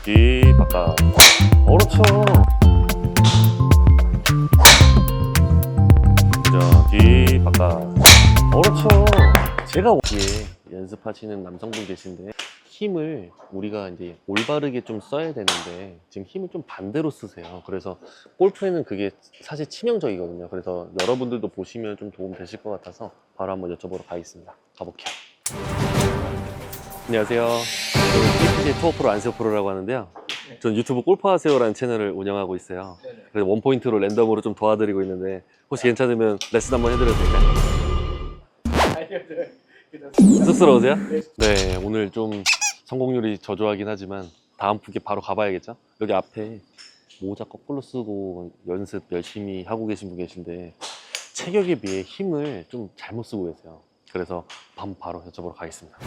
뒤 바깥. 그렇죠. 그죠. 뒤 바깥. 그렇죠. 제가 오기에 연습하시는 남성분 계신데 힘을 우리가 이제 올바르게 좀 써야 되는데 지금 힘을 좀 반대로 쓰세요. 그래서 골프에는 그게 사실 치명적이거든요. 그래서 여러분들도 보시면 좀 도움 되실 것 같아서 바로 한번 여쭤보러 가겠습니다. 가볼게요. 안녕하세요. 저는 KPGA 투어 프로 안세호 프로라고 하는데요. 저는 유튜브 골프하세요라는 채널을 운영하고 있어요. 그래서 원포인트로 랜덤으로 좀 도와드리고 있는데 혹시 괜찮으면 레슨 한번 해드려도 될까요? 쑥스러우세요? 네, 오늘 좀 성공률이 저조하긴 하지만 다음 푸게 바로 가봐야겠죠? 여기 앞에 모자 거꾸로 쓰고 연습 열심히 하고 계신 분 계신데 체격에 비해 힘을 좀 잘못 쓰고 계세요. 그래서 바로 여쭤보러 가겠습니다.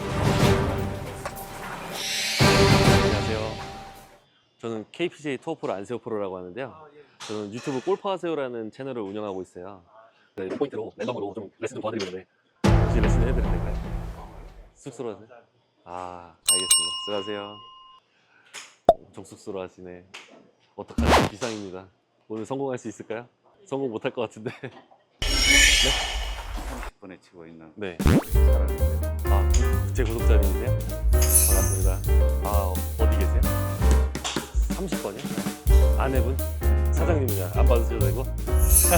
안녕하세요. 저는 KPGA 투어 프로 안세호 프로라고 하는데요. 저는 유튜브 골프하세요라는 채널을 운영하고 있어요. 네, 포인트로 랜덤으로 좀 레슨 좀 도와드리고 있는데 혹시 레슨 해드려도 될까요? 쑥스러워하세요? 아, 알겠습니다. 수고하세요. 엄청 쑥스러워하시네. 어떡하지? 비상입니다. 오늘 성공할 수 있을까요? 성공 못할 것 같은데. 네? 30번에 치고 있는 네. 사람인데 아, 제 구독자님이세요? 반갑습니다. 아, 어디 계세요? 30번이요? 아내분? 사장님이냐? 안 받으셔도 되고?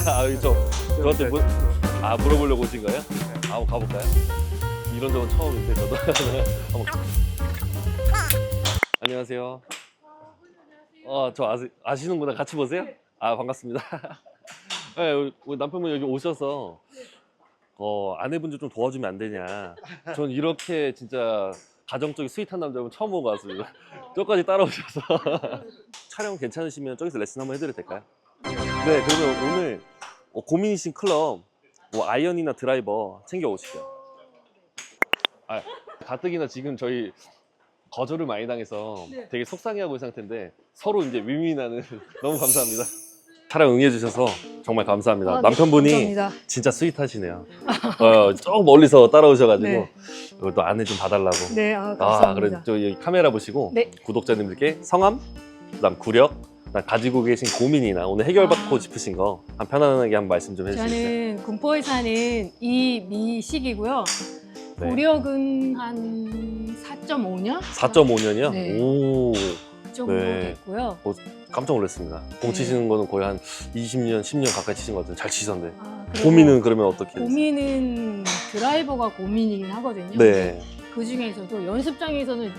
아, 저한테 물어보려고 오신 거예요? 한번 가볼까요? 이런 적은 처음인데, 저도. 한번. 안녕하세요. 저 아시는구나. 같이 보세요? 아, 반갑습니다. 네, 우리 남편분 여기 오셔서, 아내분 좀 도와주면 안 되냐. 전 이렇게 진짜 가정적인 스윗한 남자분 처음 본 것 같습니다. 저까지 따라오셔서. 촬영 괜찮으시면 저기서 레슨 한번 해드려도 될까요? 네, 그러면 오늘 고민이신 클럽, 아이언이나 드라이버 챙겨 오시죠. 아, 가뜩이나 지금 저희 거절을 많이 당해서 되게 속상해하고 있는 상태인데 서로 이제 윈윈하는 너무 감사합니다. 촬영 응해주셔서 정말 감사합니다. 남편분이 감사합니다. 진짜 스윗하시네요. 쭉 멀리서 따라오셔가지고 네. 또 안내 좀 봐달라고. 네, 감사합니다. 그래서 저희 카메라 보시고 네. 구독자님들께 성함, 그다음 구력, 그다음 가지고 계신 고민이나 오늘 해결받고 싶으신 거 한 편안하게 한 말씀 좀 해주시겠어요? 저는 군포에 사는 이미식이고요. 네. 구력은 한 4.5년? 4.5년이요? 네. 오, 정도 네. 됐고요. 깜짝 놀랐습니다. 공 네. 치시는 거는 거의 한 20년, 10년 가까이 치신 것 같은데 잘 치셨는데. 그리고 고민은 그러면 어떻게 되세요? 고민은 드라이버가 고민이긴 하거든요. 네. 그 중에서도 연습장에서는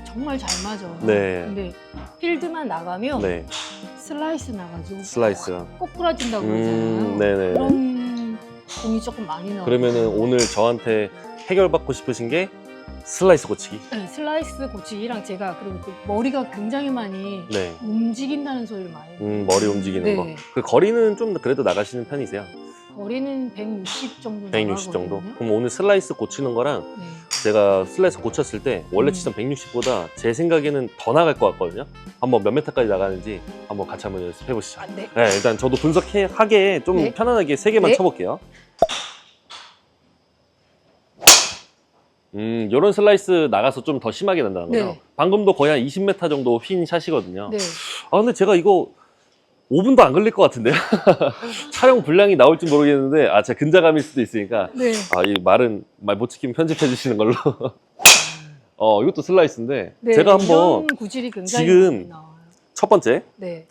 정말 잘 맞아. 네. 근데 필드만 나가면 네. 슬라이스 나가지고 슬라이스가. 꼬꾸라진다고 그러잖아요. 네네. 그런 공이 조금 많이 나와요. 그러면은 오늘 저한테 해결받고 싶으신 게 슬라이스 고치기? 네, 슬라이스 고치기랑 제가 그리고 또 머리가 굉장히 많이 네. 움직인다는 소리를 많이 머리 움직이는 네. 거. 그 거리는 좀 그래도 나가시는 편이세요? 거리는 160 정도 160 정도? 나가거든요. 그럼 오늘 슬라이스 고치는 거랑 네. 제가 슬라이스 고쳤을 때 원래 치던 160보다 제 생각에는 더 나갈 것 같거든요. 한번 몇 메타까지 나가는지 한번 같이 한번 연습해 보시죠. 네. 네, 일단 저도 분석하게 좀 네. 편안하게 3개만 네. 쳐볼게요. 요런 슬라이스 나가서 좀 더 심하게 난다는 거죠. 네. 방금도 거의 한 20m 정도 휜 샷이거든요. 네. 근데 제가 이거 5분도 안 걸릴 것 같은데요? 촬영 분량이 나올지 모르겠는데, 제가 근자감일 수도 있으니까, 네. 이 말은 말 못 지키면 편집해 주시는 걸로. 이것도 슬라이스인데, 네. 제가 한번 이런 구질이 굉장히 지금 많이 나와요. 첫 번째, 네.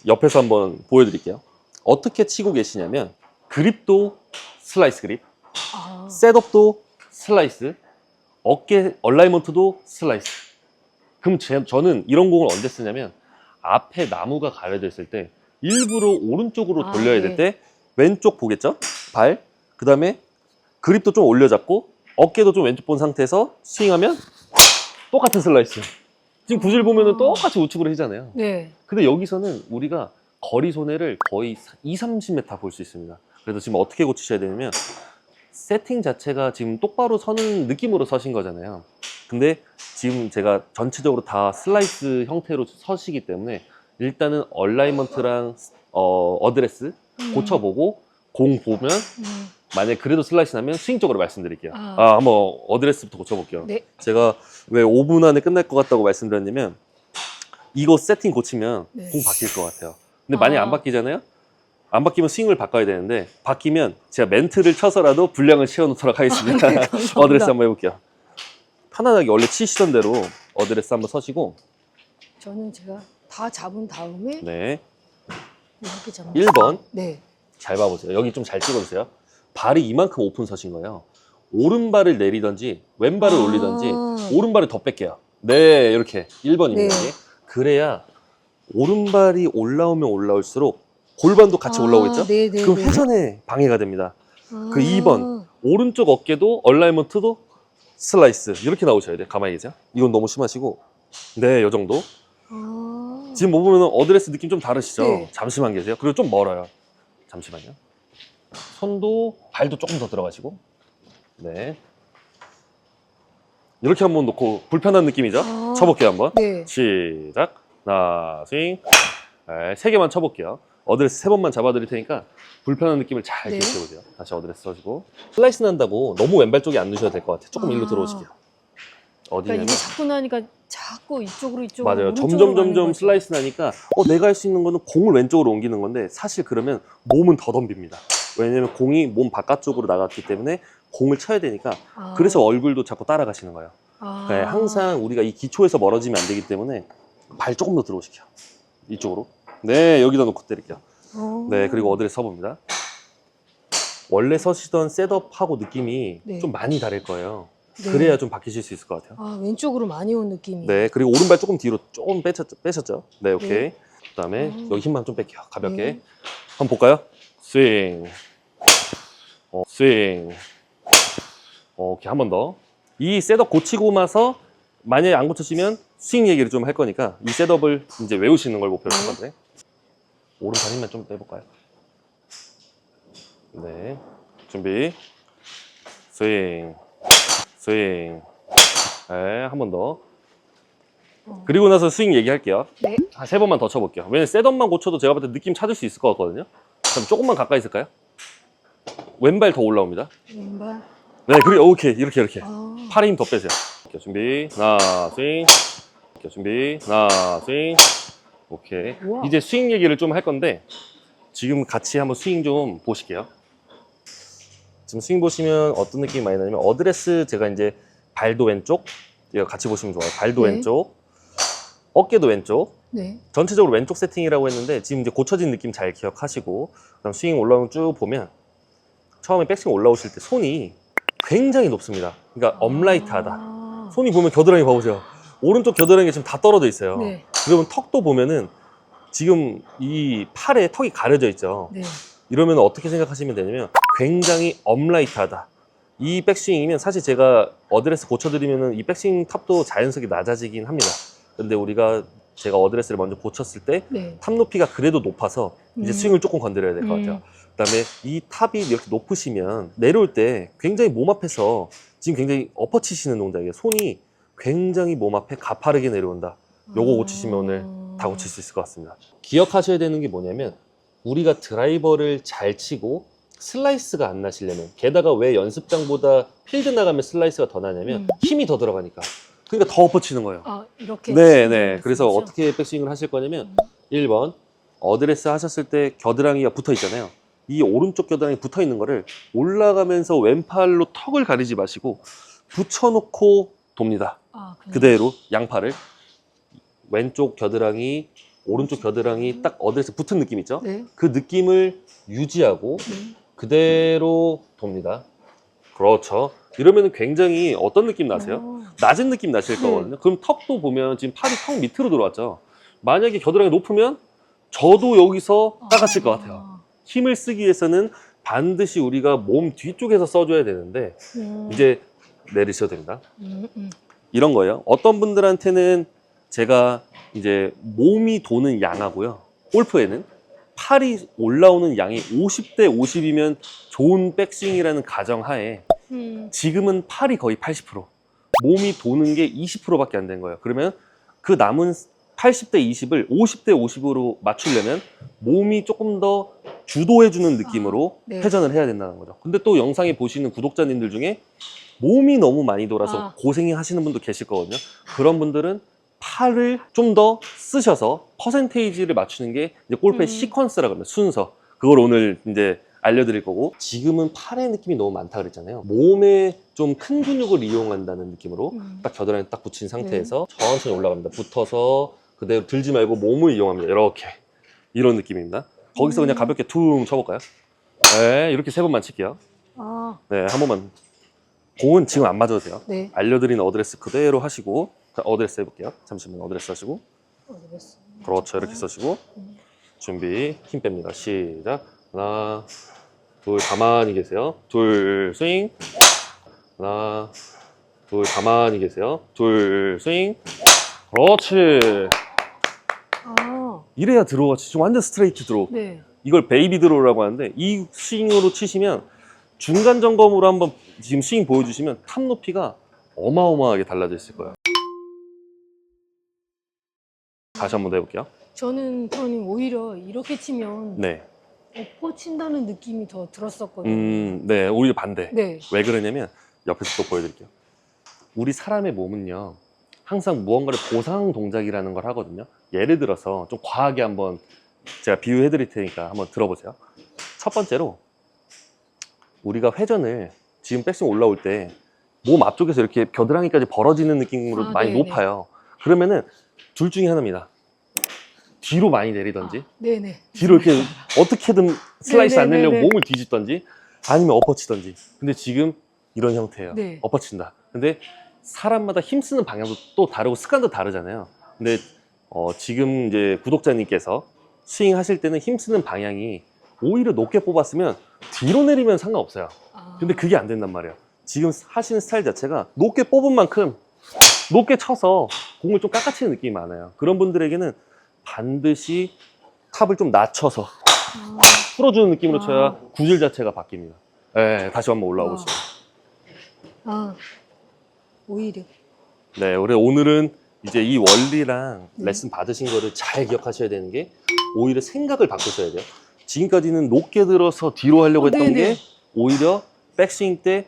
옆에서 한번 보여드릴게요. 어떻게 치고 계시냐면, 그립도 슬라이스 그립, 아, 셋업도 슬라이스, 어깨 얼라이먼트도 슬라이스. 그럼 저는 이런 공을 언제 쓰냐면 앞에 나무가 가려져 있을 때 일부러 오른쪽으로 돌려야 될 네. 때 왼쪽 보겠죠? 발, 그 다음에 그립도 좀 올려잡고 어깨도 좀 왼쪽 본 상태에서 스윙하면 똑같은 슬라이스. 지금 구질 보면은 똑같이 우측으로 하잖아요. 네. 근데 여기서는 우리가 거리 손해를 거의 20-30m 볼 수 있습니다. 그래서 지금 어떻게 고치셔야 되냐면 세팅 자체가 지금 똑바로 서는 느낌으로 서신 거잖아요. 근데 지금 제가 전체적으로 다 슬라이스 형태로 서시기 때문에 일단은 얼라이먼트랑 어드레스 고쳐보고 공 보면 만약에 그래도 슬라이스 나면 스윙 쪽으로 말씀드릴게요. 한번 어드레스부터 고쳐볼게요. 네. 제가 왜 5분 안에 끝날 것 같다고 말씀드렸냐면 이거 세팅 고치면 네. 공 바뀔 것 같아요. 근데 만약에 아. 안 바뀌잖아요? 안 바뀌면 스윙을 바꿔야 되는데 바뀌면 제가 멘트를 쳐서라도 분량을 채워놓도록 하겠습니다. 네, 감사합니다. 어드레스 한번 해볼게요. 편안하게 원래 치시던 대로 어드레스 한번 서시고 저는 제가 다 잡은 다음에 네, 이렇게 잡는 1번 네. 잘 봐보세요. 여기 좀 잘 찍어주세요. 발이 이만큼 오픈 서신 거예요. 오른발을 내리던지 왼발을 아. 올리던지 오른발을 더 뺄게요. 네, 이렇게 1번입니다. 네. 그래야 오른발이 올라오면 올라올수록 골반도 같이 올라오겠죠? 네, 네, 그럼 네. 회전에 방해가 됩니다. 아. 그 2번 오른쪽 어깨도 얼라이먼트도 슬라이스 이렇게 나오셔야 돼요. 가만히 계세요. 이건 너무 심하시고 네, 요 정도. 아. 지금 보면 어드레스 느낌 좀 다르시죠? 네. 잠시만 계세요. 그리고 좀 멀어요. 잠시만요. 손도 발도 조금 더 들어가시고 네, 이렇게 한번 놓고 불편한 느낌이죠? 아. 쳐볼게요 한번. 네. 시작. 하나, 스윙. 네, 3개만 쳐볼게요. 어드레스 3번만 잡아드릴 테니까 불편한 느낌을 잘 네. 기억해보세요. 다시 어드레스 써주고. 슬라이스 난다고 너무 왼발 쪽에 안 두셔도 될 것 같아요. 조금 일로 아. 들어오실게요. 그러니까 어디냐면 이게 잡고 나니까 자꾸 이쪽으로 맞아요. 오른쪽으로 가는 점점 거죠. 슬라이스 나니까 내가 할 수 있는 거는 공을 왼쪽으로 옮기는 건데 사실 그러면 몸은 더 덤빕니다. 왜냐면 공이 몸 바깥쪽으로 나갔기 때문에 공을 쳐야 되니까 아. 그래서 얼굴도 자꾸 따라가시는 거예요. 아. 네, 항상 우리가 이 기초에서 멀어지면 안 되기 때문에 발 조금 더 들어오시게요. 이쪽으로. 네, 여기다 놓고 때릴게요. 어. 네, 그리고 어드레스 서봅니다. 원래 서시던 셋업하고 느낌이 네. 좀 많이 다를 거예요. 네. 그래야 좀 바뀌실 수 있을 것 같아요. 아, 왼쪽으로 많이 온 느낌이. 네, 그리고 오른발 조금 뒤로 조금 빼셨죠? 네, 오케이. 네. 그다음에 아. 여기 힘만 좀 뺄게요. 가볍게. 네. 한번 볼까요? 스윙. 스윙. 오케이, 한 번 더. 이 셋업 고치고 나서 만약에 안 고쳤으면 스윙 얘기를 좀 할 거니까 이 셋업을 이제 외우시는 걸 목표로 할 건데 오른발 힘만 좀 빼볼까요? 네, 준비. 스윙. 스윙. 네, 한 번 더. 그리고 나서 스윙 얘기할게요. 네. 한 3번만 더 쳐볼게요. 왜냐면 셋업만 고쳐도 제가 볼 때 느낌 찾을 수 있을 것 같거든요. 그럼 조금만 가까이 있을까요? 왼발 더 올라옵니다. 왼발. 네, 그리고 오케이. 이렇게. 아. 팔에 힘 더 빼세요. 이렇게 준비. 하나, 스윙. 이렇게 준비. 하나, 스윙. 오케이. 우와. 이제 스윙 얘기를 좀 할 건데 지금 같이 한번 스윙 좀 보실게요. 지금 스윙 보시면 어떤 느낌이 많이 나냐면 어드레스 제가 이제 발도 왼쪽, 이거 같이 보시면 좋아요. 발도 네. 왼쪽, 어깨도 왼쪽, 네. 전체적으로 왼쪽 세팅이라고 했는데 지금 이제 고쳐진 느낌 잘 기억하시고 그다음 스윙 올라오는 쭉 보면 처음에 백스윙 올라오실 때 손이 굉장히 높습니다. 그러니까 업라이트하다. 아. 손이 보면 겨드랑이 봐보세요. 오른쪽 겨드랑이가 지금 다 떨어져 있어요. 네. 그러면 턱도 보면은 지금 이 팔에 턱이 가려져 있죠. 네. 이러면 어떻게 생각하시면 되냐면 굉장히 업라이트하다. 이 백스윙이면 사실 제가 어드레스 고쳐드리면은 이 백스윙 탑도 자연스럽게 낮아지긴 합니다. 근데 제가 어드레스를 먼저 고쳤을 때 네. 탑 높이가 그래도 높아서 이제 스윙을 조금 건드려야 될 것 같아요. 그다음에 이 탑이 이렇게 높으시면 내려올 때 굉장히 몸 앞에서 지금 굉장히 엎어치시는 동작이에요. 손이 굉장히 몸 앞에 가파르게 내려온다. 요거 고치시면 오늘 다 고칠 수 있을 것 같습니다. 기억하셔야 되는 게 뭐냐면 우리가 드라이버를 잘 치고 슬라이스가 안 나시려면 게다가 왜 연습장보다 필드 나가면 슬라이스가 더 나냐면 힘이 더 들어가니까 그러니까 더 엎어치는 거예요. 아, 이렇게. 네. 그래서 그렇죠? 어떻게 백스윙을 하실 거냐면 1번 어드레스 하셨을 때 겨드랑이가 붙어 있잖아요. 이 오른쪽 겨드랑이 붙어 있는 거를 올라가면서 왼팔로 턱을 가리지 마시고 붙여놓고 돕니다. 아, 그대로 양팔을 왼쪽 겨드랑이 오른쪽 겨드랑이 딱 어드레스 붙은 느낌 있죠? 네. 그 느낌을 유지하고 네. 그대로 돕니다. 그렇죠. 이러면 굉장히 어떤 느낌 나세요? 낮은 느낌 나실 거거든요. 그럼 턱도 보면 지금 팔이 턱 밑으로 들어왔죠. 만약에 겨드랑이 높으면 저도 여기서 따가칠 것 같아요. 힘을 쓰기 위해서는 반드시 우리가 몸 뒤쪽에서 써줘야 되는데 이제 내리셔도 됩니다. 이런 거예요. 어떤 분들한테는 제가 이제 몸이 도는 양하고요. 골프에는 팔이 올라오는 양이 50대 50이면 좋은 백스윙이라는 가정하에 지금은 팔이 거의 80%, 몸이 도는 게 20%밖에 안 된 거예요. 그러면 그 남은 80대 20을 50대 50으로 맞추려면 몸이 조금 더 주도해주는 느낌으로 네. 회전을 해야 된다는 거죠. 근데 또 영상에 보시는 구독자님들 중에 몸이 너무 많이 돌아서 고생이 하시는 분도 계실 거거든요. 그런 분들은 팔을 좀 더 쓰셔서 퍼센테이지를 맞추는 게 이제 골프의 시퀀스라고 합니다. 순서. 그걸 오늘 이제 알려드릴 거고, 지금은 팔의 느낌이 너무 많다 그랬잖아요. 몸에 좀 큰 근육을 이용한다는 느낌으로 딱 겨드랑이 딱 붙인 상태에서 천천히 올라갑니다. 붙어서 그대로 들지 말고 몸을 이용합니다. 이렇게. 이런 느낌입니다. 거기서 그냥 가볍게 퉁 쳐볼까요? 네, 이렇게 3번만 칠게요. 아, 네, 한 번만. 공은 지금 안 맞아도 돼요. 네. 알려드린 어드레스 그대로 하시고, 자, 어드레스 해볼게요. 잠시만요. 어드레스 하시고. 어드레스. 그렇죠. 이렇게 써시고. 준비. 힘 뺍니다. 시작. 하나, 둘, 가만히 계세요. 둘, 스윙. 하나, 둘, 가만히 계세요. 둘, 스윙. 그렇지. 아, 이래야 들어가. 지금 완전 스트레이트 들어. 네. 이걸 베이비 드로우라고 하는데, 이 스윙으로 치시면 중간 점검으로 한번 지금 스윙 보여주시면 탑 높이가 어마어마하게 달라져 있을 거예요. 다시 한번 더 해볼게요. 저는 프로님 오히려 이렇게 치면 네. 엎어 친다는 느낌이 더 들었었거든요. 네. 오히려 반대. 네. 왜 그러냐면, 옆에서 또 보여드릴게요. 우리 사람의 몸은요, 항상 무언가를 보상 동작이라는 걸 하거든요. 예를 들어서 좀 과하게 한번 제가 비유해 드릴 테니까 한번 들어보세요. 첫 번째로, 우리가 회전을 지금 백스윙 올라올 때 몸 앞쪽에서 이렇게 겨드랑이까지 벌어지는 느낌으로 아, 많이 네네. 높아요. 그러면은 둘 중에 하나입니다. 뒤로 많이 내리던지, 네네. 뒤로 이렇게 어떻게든 슬라이스 안 내려고 네네네네. 몸을 뒤집던지, 아니면 엎어치던지. 근데 지금 이런 형태예요. 네. 엎어친다. 근데 사람마다 힘쓰는 방향도 또 다르고 습관도 다르잖아요. 근데 지금 이제 구독자님께서 스윙 하실 때는 힘쓰는 방향이 오히려 높게 뽑았으면 뒤로 내리면 상관없어요. 아, 근데 그게 안 된단 말이에요. 지금 하시는 스타일 자체가 높게 뽑은 만큼 높게 쳐서 공을 좀 깎아치는 느낌이 많아요. 그런 분들에게는 반드시 탑을 좀 낮춰서 아, 풀어주는 느낌으로 아. 쳐야 구질 자체가 바뀝니다. 네, 다시 한번 올라오고 와. 있어요. 아, 오히려. 네, 오늘은 이제 이 원리랑 네. 레슨 받으신 거를 잘 기억하셔야 되는 게, 오히려 생각을 바꾸셔야 돼요. 지금까지는 높게 들어서 뒤로 하려고 했던 네네. 게 오히려 백스윙 때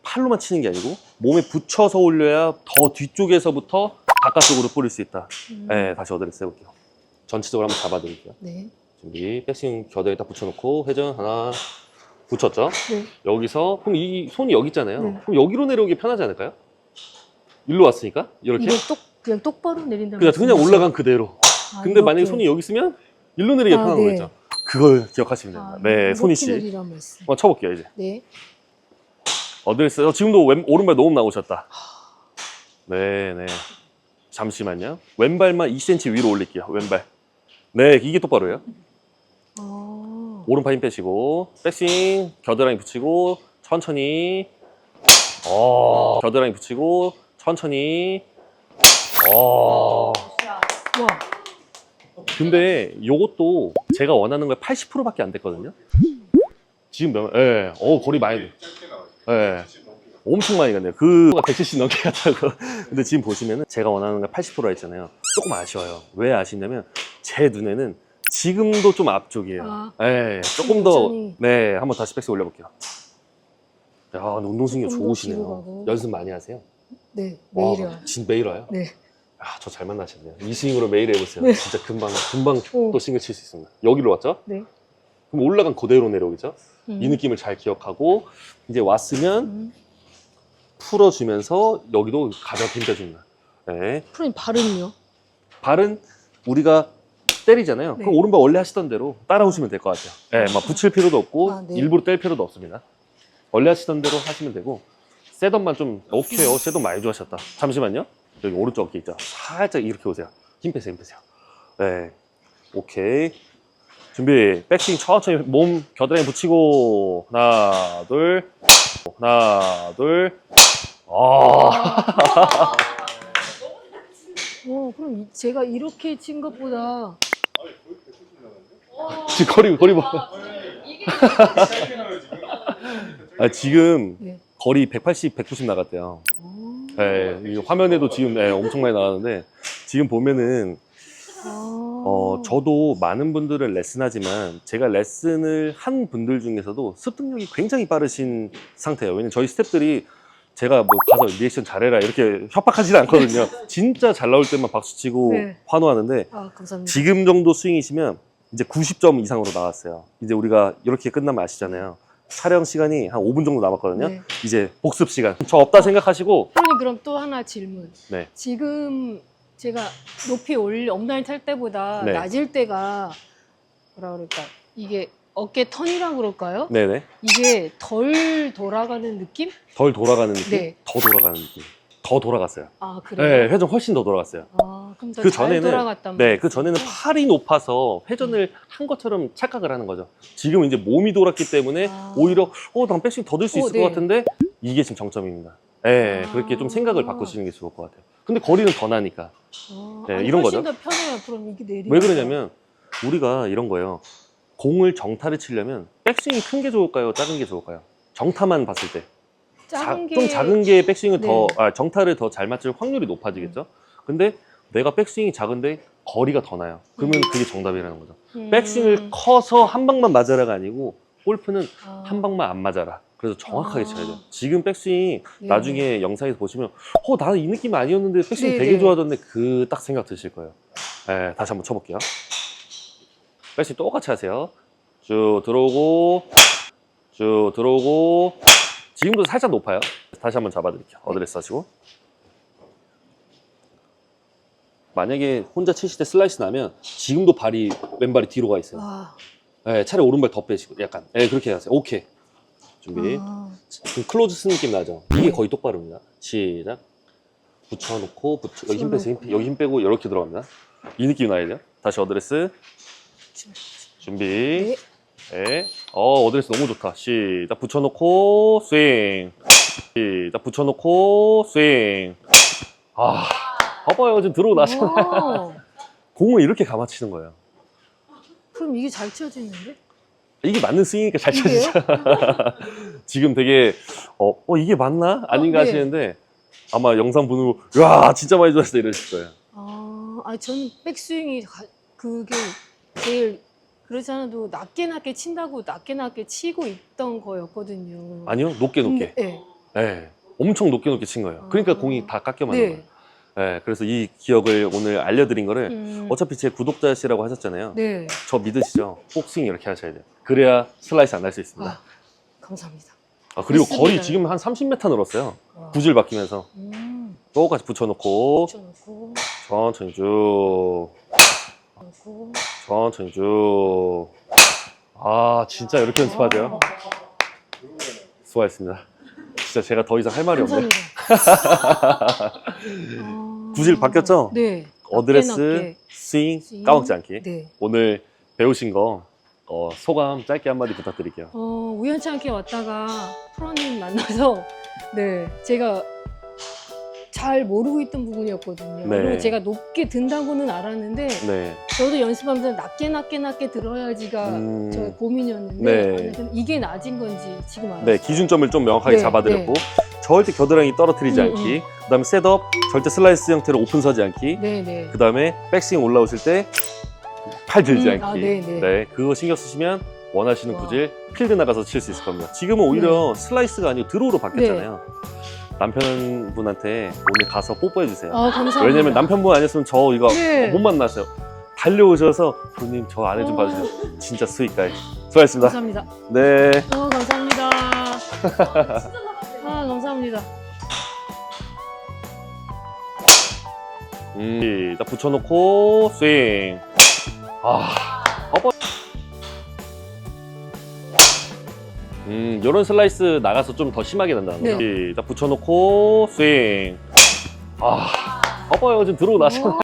팔로만 치는 게 아니고 몸에 붙여서 올려야 더 뒤쪽에서부터 바깥쪽으로 뿌릴 수 있다. 네, 다시 어드레스 해볼게요. 전체적으로 한번 잡아드릴게요. 네. 준비. 백스윙 겨드랑이 딱 붙여놓고 회전 하나 붙였죠. 네. 여기서 그럼 이 손이 여기 있잖아요. 네. 그럼 여기로 내려오기 편하지 않을까요? 일로 왔으니까 이렇게. 이게 그냥 똑바로 내린다는 그냥 말씀이시죠? 올라간 그대로. 아, 근데 만약에 이렇게. 손이 여기 있으면 일로 내리기 아, 편한 네. 거겠죠. 그걸 기억하시면 됩니다. 아, 네, 이렇게 손이 씨. 내리란 말씀. 한번 쳐볼게요 이제. 네. 어드레스. 지금도 오른발 너무 나오셨다. 네네. 잠시만요. 왼발만 2cm 위로 올릴게요. 왼발. 네, 이게 똑바로예요. 아, 오른팔 힘 빼시고 백스윙 겨드랑이 붙이고 천천히. 겨드랑이 붙이고 천천히. 와. 근데 요것도 제가 원하는 거에 80%밖에 안 됐거든요. 지금 몇, 거리 많이 돼. 엄청 많이 갔네요. 그거가 170 넘게 갔다고. 근데 지금 보시면은 제가 원하는 게 80% 했잖아요. 조금 아쉬워요. 왜 아쉽냐면 제 눈에는 지금도 좀 앞쪽이에요. 아, 조금 더. 여전히. 네, 한번 다시 백스 올려볼게요. 야, 운동신경 조금 더 뒤로 좋으시네요. 가고. 연습 많이 하세요? 네. 와, 매일 와요. 진짜 매일 와요? 네. 저 잘 만나셨네요. 이 스윙으로 매일 해보세요. 네. 진짜 금방 오. 또 싱글 칠 수 있습니다. 여기로 왔죠? 네. 그럼 올라간 그대로 내려오겠죠? 음. 이 느낌을 잘 기억하고 이제 왔으면 음. 풀어주면서 여기도 가볍게 힘줘줍니다. 네. 프로님 발음이요? 발은 우리가 때리잖아요. 네. 그럼 오른발 원래 하시던 대로 따라오시면 될 것 같아요. 네, 막 붙일 필요도 없고 아, 네. 일부러 뗄 필요도 없습니다. 원래 하시던 대로 하시면 되고, 셋업만 좀 오케이요. 셋업 많이 좋아하셨다. 잠시만요. 여기 오른쪽 어깨 있죠? 살짝 이렇게 오세요. 힘 빼세요, 힘 빼세요. 네, 오케이. 준비. 백스윙 천천히 몸 겨드랑이 붙이고 하나, 둘, 하나, 둘. 그럼 제가 이렇게 친 것보다 지금 거리 봐. 지금 네. 거리 180, 190 나갔대요. 네, 이 화면에도 지금 엄청 많이 나가는데, 지금 보면은 저도 많은 분들을 레슨하지만 제가 레슨을 한 분들 중에서도 습득력이 굉장히 빠르신 상태예요. 왜냐면 저희 스태프들이 제가 뭐 가서 리액션 잘해라 이렇게 협박하지는 않거든요. 진짜 잘 나올 때만 박수 치고 네. 환호하는데 아, 감사합니다. 지금 정도 스윙이시면 이제 90점 이상으로 나왔어요. 이제 우리가 이렇게 끝나면 아시잖아요. 촬영 시간이 한 5분 정도 남았거든요. 네. 이제 복습 시간. 저 없다 생각하시고 프로님 그럼 또 하나 질문. 네. 지금 제가 높이 업라인 탈 때보다 네. 낮을 때가 뭐라 그럴까? 이게 어깨 턴이라고 그럴까요? 네네. 이게 덜 돌아가는 느낌? 덜 돌아가는 느낌? 네. 더 돌아가는 느낌. 더 돌아갔어요. 아, 네, 그래요? 회전 훨씬 더 돌아갔어요. 아, 그럼 더 그 잘 전에는 돌아갔단 네, 말이에요. 그 전에는 팔이 높아서 회전을 한 것처럼 착각을 하는 거죠. 지금은 이제 몸이 돌았기 때문에 아. 오히려 난 백스윙 더 들 수 있을 네. 것 같은데 이게 지금 정점입니다. 네, 아. 그렇게 좀 생각을 바꾸시는 게 좋을 것 같아요. 근데 거리는 더 나니까. 아, 네, 아니, 이런 훨씬 거죠. 더 편해요. 그럼 이게 내리. 왜 그러냐면 우리가 이런 거예요. 공을 정타를 치려면 백스윙이 큰 게 좋을까요? 작은 게 좋을까요? 정타만 봤을 때. 작은 게 좀 작은 게 백스윙을 네. 정타를 더 잘 맞출 확률이 높아지겠죠? 근데 내가 백스윙이 작은데 거리가 더 나요. 그러면 그게 정답이라는 거죠. 백스윙을 커서 한 방만 맞아라가 아니고 골프는 아. 한 방만 안 맞아라. 그래서 정확하게 아. 쳐야 돼요. 지금 백스윙이 네. 나중에 영상에서 보시면 나는 이 느낌 아니었는데 백스윙 네, 되게 네. 좋아졌네. 그 딱 생각 드실 거예요. 네, 다시 한번 쳐볼게요. 백스윙 똑같이 하세요. 쭉 들어오고 쭉 들어오고 지금도 살짝 높아요. 다시 한번 잡아드릴게요. 어드레스 하시고. 만약에 혼자 치실 때 슬라이스 나면 지금도 왼발이 뒤로 가 있어요. 아. 네, 차라리 오른발 더 빼시고 약간 그렇게 하세요. 오케이. 준비. 아. 좀 클로즈 쓴 느낌 나죠? 이게 거의 똑바로입니다. 시작. 붙여놓고 여기 힘 빼세요. 여기 힘 빼고 이렇게 들어갑니다. 이 느낌이 나야 돼요. 다시 어드레스. 준비. 네. 네. 어드레스 너무 좋다. 시작. 붙여놓고 스윙. 시작. 붙여놓고 스윙. 봐봐요. 지금 들어오고 나잖아요. 오. 공을 이렇게 감아치는 거예요. 그럼 이게 잘 치워지는데? 이게 맞는 스윙이니까 잘 이게요? 쳐지죠. 지금 되게 이게 맞나? 아닌가 네. 하시는데 아마 영상 보고 와 진짜 많이 좋았어 이러실 거예요. 저는 백스윙이 그게 제일 그렇지 않아도 낮게 친다고 낮게 치고 있던 거였거든요. 아니요, 높게. 네. 네, 엄청 높게 친 거예요. 그러니까 아. 공이 다 깎여 맞는 네. 거예요. 네, 그래서 이 기억을 오늘 알려드린 거를 어차피 제 구독자시라고 하셨잖아요. 네. 저 믿으시죠? 꼭 스윙 이렇게 하셔야 돼요. 그래야 슬라이스 안 날 수 있습니다. 감사합니다. 그리고 맞습니다. 거리 지금 한 30m 늘었어요. 와. 구질 바뀌면서 똑같이 붙여놓고 붙여놓고 천천히 쭉. 놓고. 천천히 쭉. 진짜 이렇게 연습하세요. 수고하셨습니다. 진짜 제가 더 이상 할 말이 없네요. 감사합니다. 구질 바뀌었죠? 네. 어드레스, 낮게. 스윙, 스윙. 까먹지 않기. 네. 오늘 배우신 거 소감 짧게 한마디 부탁드릴게요. 우연치 않게 왔다가 프로님 만나서 네 제가 잘 모르고 있던 부분이었거든요. 네. 그리고 제가 높게 든다고는 알았는데 네. 저도 저도 연습하면서 낮게 들어야지가 저 고민이었는데 네. 그럼 이게 낮은 건지 지금 알았어요. 네, 기준점을 좀 명확하게 네, 잡아드렸고 절대 겨드랑이 떨어뜨리지 음, 않기. 그다음에 셋업 절대 슬라이스 형태로 오픈 서지 않기. 네네. 그다음에 백스윙 올라오실 때 팔 들지 않기. 네네. 네, 그거 신경 쓰시면 원하시는 와. 구질 필드 나가서 칠 수 있을 겁니다. 지금은 오히려 슬라이스가 아니고 드로우로 바뀌었잖아요. 남편분한테 오늘 가서 뽀뽀해 주세요. 감사합니다. 왜냐면 남편분 아니었으면 저 이거 네. 못 만났어요. 달려오셔서 부님 저 안에 좀 봐주세요. 진짜 스윗가이. 수고하셨습니다. 감사합니다. 네. 감사합니다. 감사합니다. 딱 붙여놓고 스윙. 이런 슬라이스 나가서 좀 더 심하게 난다는 거죠. 딱 붙여놓고 스윙. 봐봐요. 지금 들어오고 나잖아요.